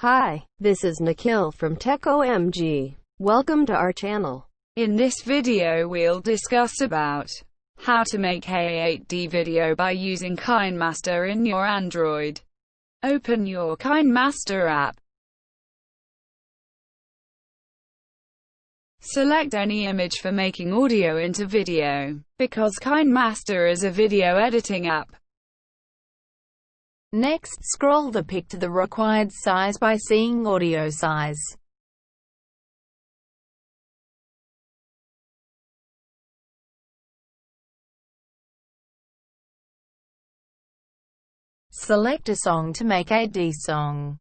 Hi, this is Nikhil from TechOMG. Welcome to our channel. In this video we'll discuss about how to make a 8D video by using Kinemaster in your Android. Open your Kinemaster app. Select any image for making audio into video, because Kinemaster is a video editing app. Next, scroll the pic to the required size by seeing audio size. Select a song to make a 8D song.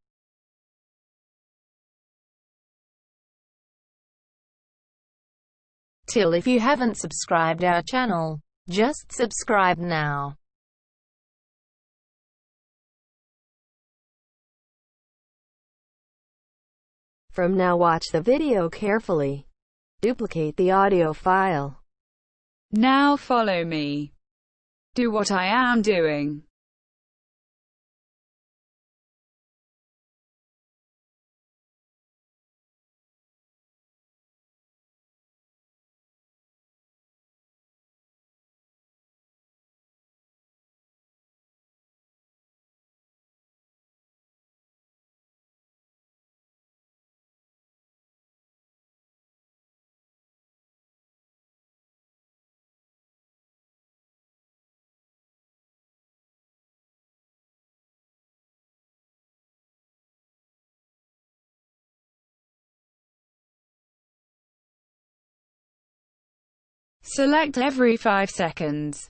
If you haven't subscribed our channel, just subscribe now. From now, watch the video carefully. Duplicate the audio file. Now follow me. Do what I am doing. Select every 5 seconds.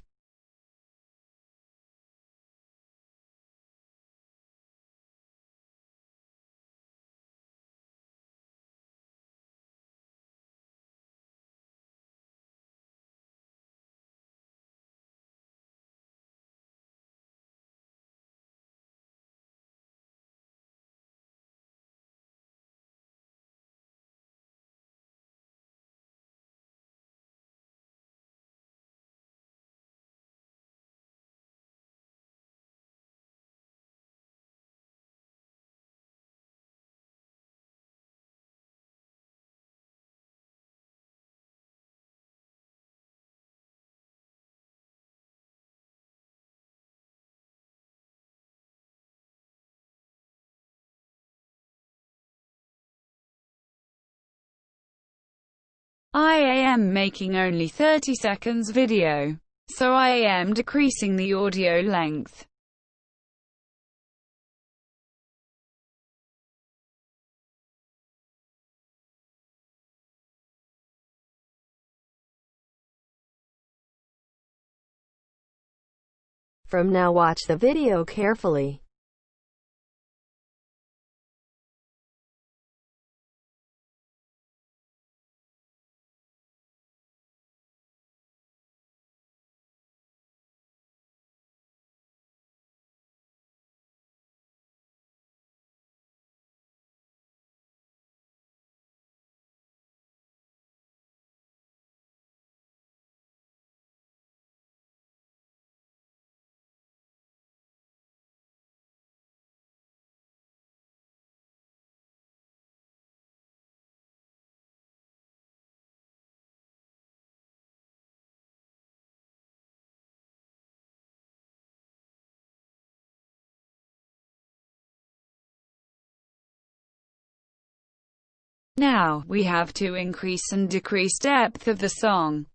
I am making only 30 seconds video, so I am decreasing the audio length. From now, watch the video carefully. Now, we have to increase and decrease depth of the song.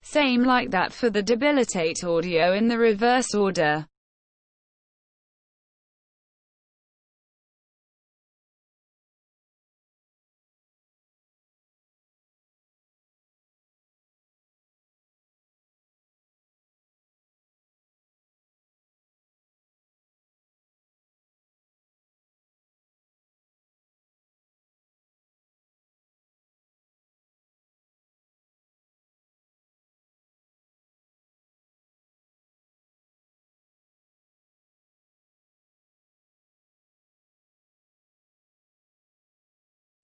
Same like that for the debilitate audio in the reverse order.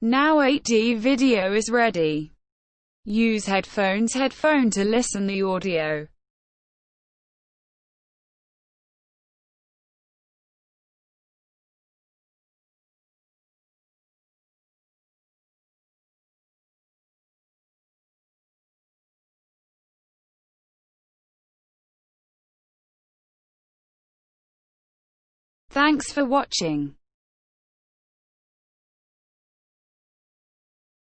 Now 8D video is ready. Use headphone to listen the audio. Thanks for watching.